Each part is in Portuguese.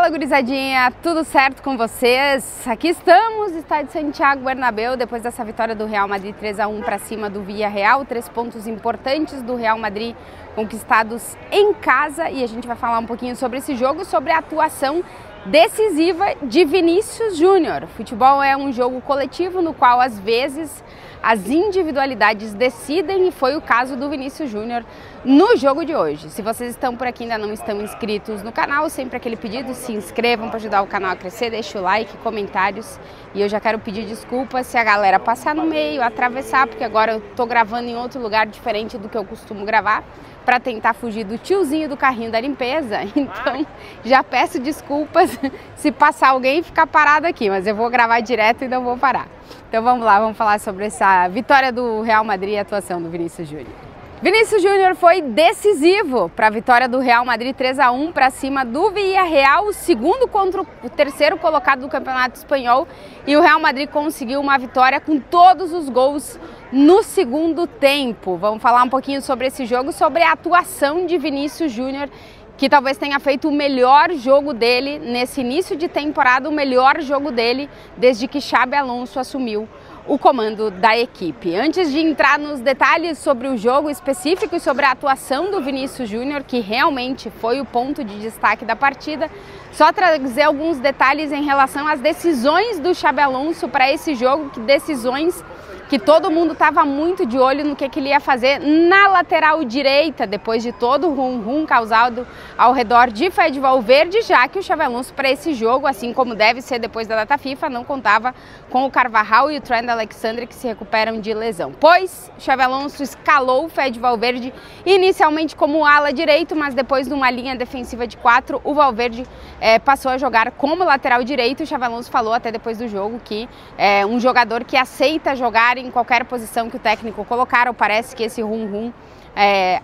Fala, gurizadinha, tudo certo com vocês? Aqui estamos, estádio Santiago Bernabéu, depois dessa vitória do Real Madrid 3-1 para cima do Villarreal, 3 pontos importantes do Real Madrid conquistados em casa, e a gente vai falar um pouquinho sobre esse jogo, sobre a atuação decisiva de Vinícius Júnior. Futebol é um jogo coletivo no qual às vezes as individualidades decidem, e foi o caso do Vinícius Júnior no jogo de hoje. Se vocês estão por aqui e ainda não estão inscritos no canal, sempre aquele pedido, se inscrevam para ajudar o canal a crescer, deixa o like, comentários. E eu já quero pedir desculpas se a galera passar no meio, atravessar, porque agora eu tô gravando em outro lugar diferente do que eu costumo gravar, para tentar fugir do tiozinho do carrinho da limpeza. Então já peço desculpas se passar alguém e ficar parado aqui, mas eu vou gravar direto e não vou parar. Então vamos lá, vamos falar sobre essa vitória do Real Madrid e a atuação do Vinícius Júnior. Vinícius Júnior foi decisivo para a vitória do Real Madrid 3-1 para cima do Villarreal, o segundo contra o terceiro colocado do Campeonato Espanhol, e o Real Madrid conseguiu uma vitória com todos os gols no segundo tempo. Vamos falar um pouquinho sobre esse jogo, sobre a atuação de Vinícius Júnior, que talvez tenha feito o melhor jogo dele nesse início de temporada, o melhor jogo dele desde que Xabi Alonso assumiu o comando da equipe. Antes de entrar nos detalhes sobre o jogo específico e sobre a atuação do Vinícius Júnior, que realmente foi o ponto de destaque da partida, só trazer alguns detalhes em relação às decisões do Xabi Alonso para esse jogo, que decisões que todo mundo estava muito de olho no que ele ia fazer na lateral direita, depois de todo o rum-rum causado ao redor de Fede Valverde, já que o Xabi Alonso para esse jogo, assim como deve ser depois da data FIFA, não contava com o Carvajal e o Trent Alexander, que se recuperam de lesão. Pois o Xabi Alonso escalou o Fede Valverde inicialmente como ala direito, mas depois de uma linha defensiva de 4, o Valverde passou a jogar como lateral direito. O Xabi Alonso falou até depois do jogo que é um jogador que aceita jogar em qualquer posição que o técnico colocar, ou parece que esse rum-rum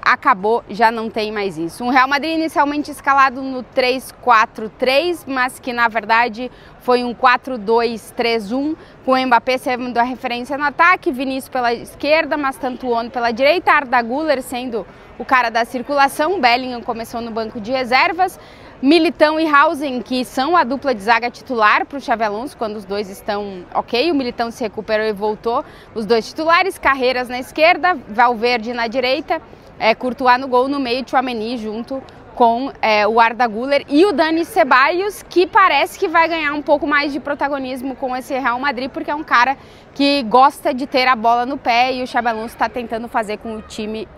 acabou, já não tem mais isso. Um Real Madrid inicialmente escalado no 3-4-3, mas que na verdade foi um 4-2-3-1, com o Mbappé sendo a referência no ataque, Vinícius pela esquerda, mas Tantuono pela direita, Arda Güler sendo o cara da circulação, Bellingham começou no banco de reservas, Militão e Hausen, que são a dupla de zaga titular para o Xabi Alonso, quando os dois estão ok, o Militão se recuperou e voltou, os dois titulares, Carreiras na esquerda, Valverde na direita, Courtois no gol, no meio Tchouaméni junto com o Arda Güler e o Dani Ceballos, que parece que vai ganhar um pouco mais de protagonismo com esse Real Madrid, porque é um cara que gosta de ter a bola no pé, e o Xabi Alonso está tentando fazer com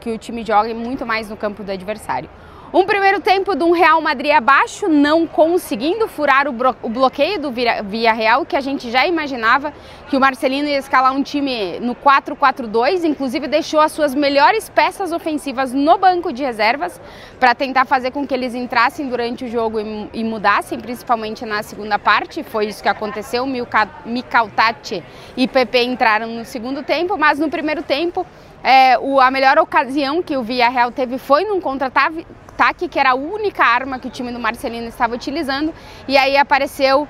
que o time jogue muito mais no campo do adversário. Um primeiro tempo de um Real Madrid abaixo, não conseguindo furar o bloqueio do Villarreal, que a gente já imaginava que o Marcelino ia escalar um time no 4-4-2, inclusive deixou as suas melhores peças ofensivas no banco de reservas para tentar fazer com que eles entrassem durante o jogo e mudassem, principalmente na segunda parte. Foi isso que aconteceu, Mikal Tati e Pepe entraram no segundo tempo, mas no primeiro tempo a melhor ocasião que o Villarreal teve foi num contra-ataque, que era a única arma que o time do Marcelino estava utilizando, e aí apareceu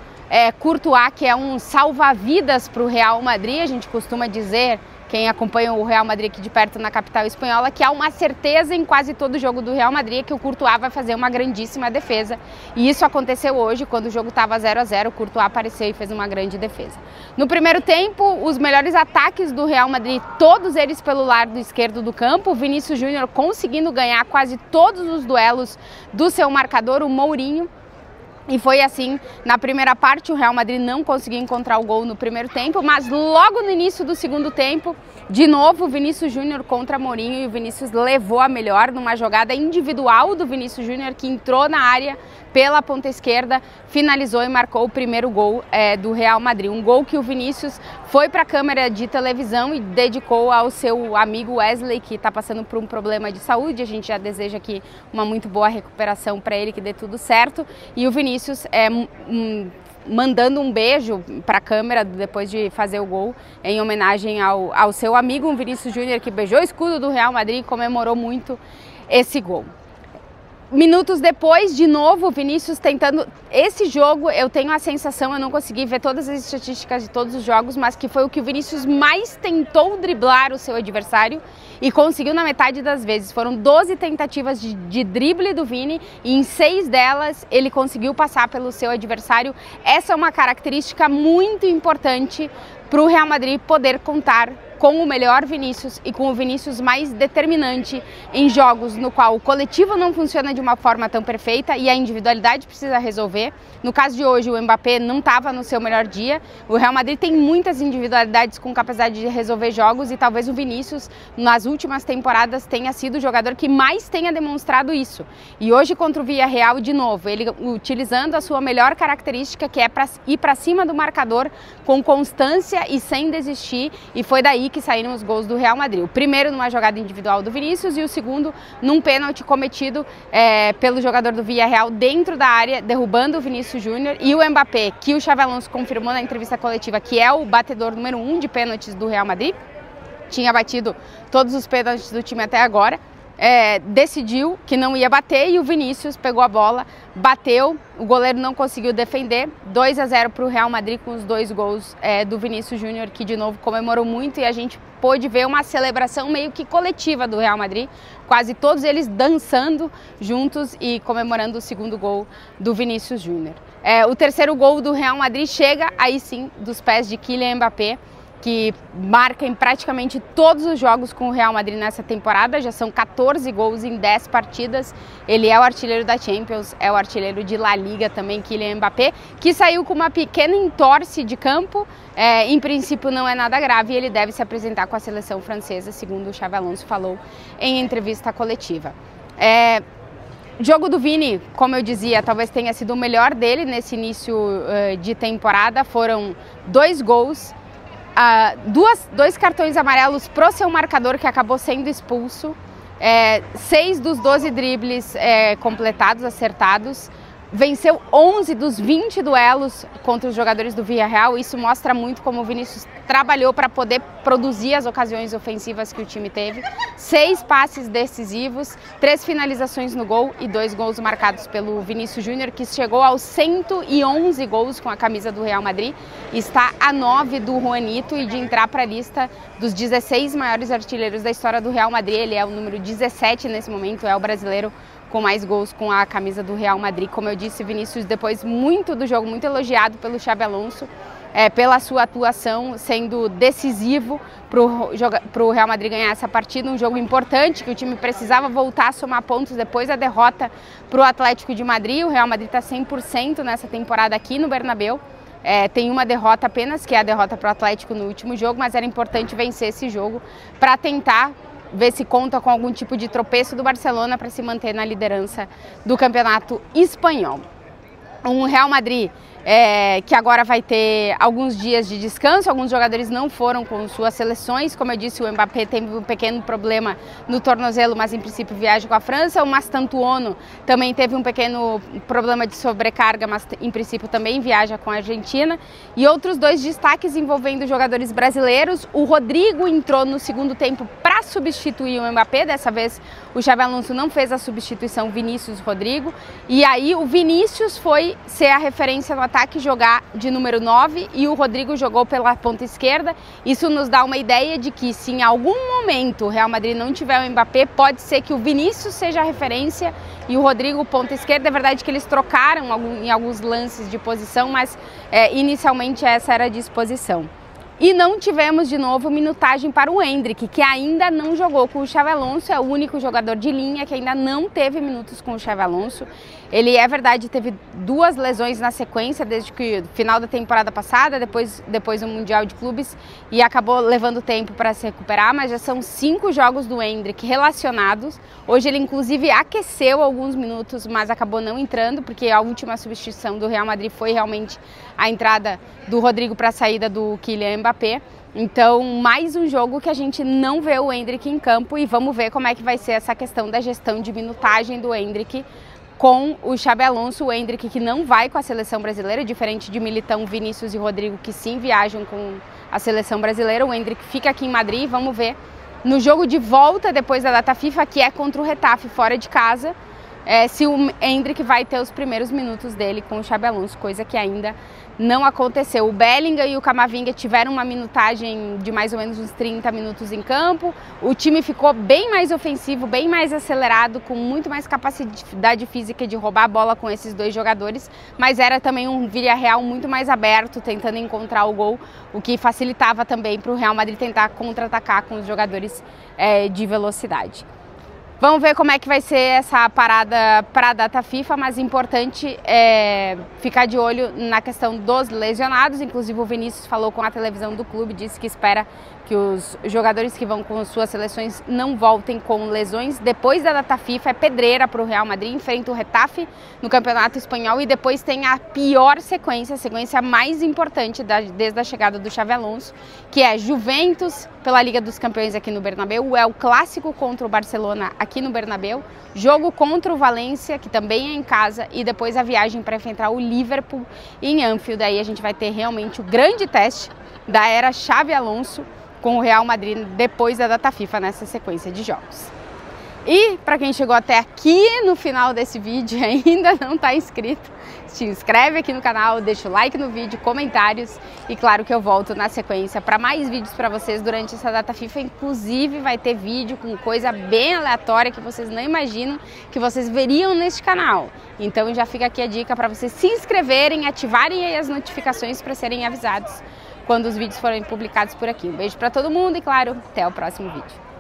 Courtois, que é um salva-vidas para o Real Madrid. A gente costuma dizer, quem acompanha o Real Madrid aqui de perto na capital espanhola, que há uma certeza em quase todo jogo do Real Madrid que o Courtois vai fazer uma grandíssima defesa, e isso aconteceu hoje, quando o jogo estava 0-0, o Courtois apareceu e fez uma grande defesa. No primeiro tempo, os melhores ataques do Real Madrid, todos eles pelo lado esquerdo do campo, o Vinícius Júnior conseguindo ganhar quase todos os duelos do seu marcador, o Mourinho. E foi assim, na primeira parte o Real Madrid não conseguiu encontrar o gol no primeiro tempo, mas logo no início do segundo tempo, de novo o Vinícius Júnior contra Mourinho, e o Vinícius levou a melhor numa jogada individual do Vinícius Júnior, que entrou na área pela ponta esquerda, finalizou e marcou o primeiro gol do Real Madrid. Um gol que o Vinícius foi para a câmera de televisão e dedicou ao seu amigo Wesley, que está passando por um problema de saúde. A gente já deseja aqui uma muito boa recuperação para ele, que dê tudo certo. E o Vinícius mandando um beijo para a câmera depois de fazer o gol, em homenagem ao seu amigo, um Vinícius Júnior que beijou o escudo do Real Madrid e comemorou muito esse gol. Minutos depois, de novo, o Vinícius tentando... Esse jogo, eu tenho a sensação, eu não consegui ver todas as estatísticas de todos os jogos, mas que foi o que o Vinícius mais tentou driblar o seu adversário e conseguiu na metade das vezes. Foram 12 tentativas de drible do Vini e em 6 delas ele conseguiu passar pelo seu adversário. Essa é uma característica muito importante para o Real Madrid poder contar com o melhor Vinícius e com o Vinícius mais determinante em jogos no qual o coletivo não funciona de uma forma tão perfeita e a individualidade precisa resolver. No caso de hoje, o Mbappé não estava no seu melhor dia. O Real Madrid tem muitas individualidades com capacidade de resolver jogos e talvez o Vinícius, nas últimas temporadas, tenha sido o jogador que mais tenha demonstrado isso. E hoje, contra o Villarreal, de novo, ele utilizando a sua melhor característica, que é ir para cima do marcador com constância e sem desistir, e foi daí que saíram os gols do Real Madrid. O primeiro numa jogada individual do Vinícius e o segundo num pênalti cometido pelo jogador do Villarreal dentro da área, derrubando o Vinícius Júnior. E o Mbappé, que o Xabi Alonso confirmou na entrevista coletiva que é o batedor número 1 de pênaltis do Real Madrid, tinha batido todos os pênaltis do time até agora, decidiu que não ia bater e o Vinícius pegou a bola, bateu, o goleiro não conseguiu defender, 2-0 para o Real Madrid com os 2 gols do Vinícius Júnior, que de novo comemorou muito e a gente pôde ver uma celebração meio que coletiva do Real Madrid, quase todos eles dançando juntos e comemorando o segundo gol do Vinícius Júnior. O terceiro gol do Real Madrid chega aí sim dos pés de Kylian Mbappé, que marca em praticamente todos os jogos com o Real Madrid nessa temporada, já são 14 gols em 10 partidas, ele é o artilheiro da Champions, é o artilheiro de La Liga também, Kylian Mbappé, que saiu com uma pequena entorse de campo, em princípio não é nada grave e ele deve se apresentar com a seleção francesa, segundo o Xabi Alonso falou em entrevista coletiva. Jogo do Vini, como eu dizia, talvez tenha sido o melhor dele nesse início de temporada, foram 2 gols, 2 cartões amarelos pro seu marcador, que acabou sendo expulso, 6 dos 12 dribles completados, acertados, venceu 11 dos 20 duelos contra os jogadores do Villarreal. Isso mostra muito como o Vinícius trabalhou para poder produzir as ocasiões ofensivas que o time teve. 6 passes decisivos, 3 finalizações no gol e 2 gols marcados pelo Vinícius Júnior, que chegou aos 111 gols com a camisa do Real Madrid. Está a 9 do Juanito e de entrar para a lista dos 16 maiores artilheiros da história do Real Madrid. Ele é o número 17 nesse momento, é o brasileiro com mais gols com a camisa do Real Madrid. Como eu disse, Vinícius, depois muito do jogo, muito elogiado pelo Xabi Alonso, pela sua atuação, sendo decisivo para o Real Madrid ganhar essa partida, um jogo importante, que o time precisava voltar a somar pontos depois da derrota para o Atlético de Madrid. O Real Madrid está 100% nessa temporada aqui no Bernabéu. Tem uma derrota apenas, que é a derrota para o Atlético no último jogo, mas era importante vencer esse jogo para tentar ver se conta com algum tipo de tropeço do Barcelona para se manter na liderança do campeonato espanhol. Um Real Madrid que agora vai ter alguns dias de descanso, alguns jogadores não foram com suas seleções, como eu disse, o Mbappé teve um pequeno problema no tornozelo, mas em princípio viaja com a França. O Mastantuono também teve um pequeno problema de sobrecarga, mas em princípio também viaja com a Argentina. E outros 2 destaques envolvendo jogadores brasileiros: o Rodrigo entrou no segundo tempo para substituir o Mbappé, dessa vez o Xabi Alonso não fez a substituição Vinícius-Rodrigo, e aí o Vinícius foi ser a referência no ataque, jogar de número 9 e o Rodrigo jogou pela ponta esquerda. Isso nos dá uma ideia de que se em algum momento o Real Madrid não tiver o Mbappé, pode ser que o Vinícius seja a referência e o Rodrigo ponta esquerda. É verdade que eles trocaram em alguns lances de posição, mas inicialmente essa era a disposição. E não tivemos de novo minutagem para o Endrick, que ainda não jogou com o Xabi Alonso, é o único jogador de linha que ainda não teve minutos com o Xabi Alonso. Ele, é verdade, teve 2 lesões na sequência, desde que o final da temporada passada, depois do Mundial de Clubes, e acabou levando tempo para se recuperar, mas já são 5 jogos do Endrick relacionados. Hoje ele inclusive aqueceu alguns minutos, mas acabou não entrando, porque a última substituição do Real Madrid foi realmente a entrada do Rodrigo para a saída do Kylian Mbappé. Então, mais um jogo que a gente não vê o Endrick em campo, e vamos ver como é que vai ser essa questão da gestão de minutagem do Endrick com o Xabi Alonso. O Endrick, que não vai com a seleção brasileira, diferente de Militão, Vinícius e Rodrigo, que sim viajam com a seleção brasileira. O Endrick fica aqui em Madrid, vamos ver no jogo de volta depois da data FIFA, que é contra o Getafe fora de casa. se o Endrick vai ter os primeiros minutos dele com o Xabi Alonso, coisa que ainda não aconteceu. O Bellingham e o Camavinga tiveram uma minutagem de mais ou menos uns 30 minutos em campo. O time ficou bem mais ofensivo, bem mais acelerado, com muito mais capacidade física de roubar a bola com esses dois jogadores, mas era também um Villarreal muito mais aberto, tentando encontrar o gol, o que facilitava também para o Real Madrid tentar contra-atacar com os jogadores de velocidade. Vamos ver como é que vai ser essa parada para a data FIFA, mas importante é ficar de olho na questão dos lesionados. Inclusive o Vinícius falou com a televisão do clube, disse que espera que os jogadores que vão com suas seleções não voltem com lesões. Depois da data FIFA é pedreira para o Real Madrid, enfrenta o Getafe no Campeonato Espanhol e depois tem a pior sequência, a sequência mais importante desde a chegada do Xabi Alonso, que é Juventus pela Liga dos Campeões aqui no Bernabéu, é o clássico contra o Barcelona aqui no Bernabéu, jogo contra o Valência, que também é em casa, e depois a viagem para enfrentar o Liverpool em Anfield. Aí a gente vai ter realmente o grande teste da era Xabi Alonso com o Real Madrid depois da data FIFA nessa sequência de jogos. E para quem chegou até aqui no final desse vídeo e ainda não está inscrito, se inscreve aqui no canal, deixa o like no vídeo, comentários e claro que eu volto na sequência para mais vídeos para vocês durante essa data FIFA. Inclusive vai ter vídeo com coisa bem aleatória que vocês não imaginam que vocês veriam neste canal. Então já fica aqui a dica para vocês se inscreverem, ativarem aí as notificações para serem avisados quando os vídeos forem publicados por aqui. Um beijo para todo mundo e claro, até o próximo vídeo.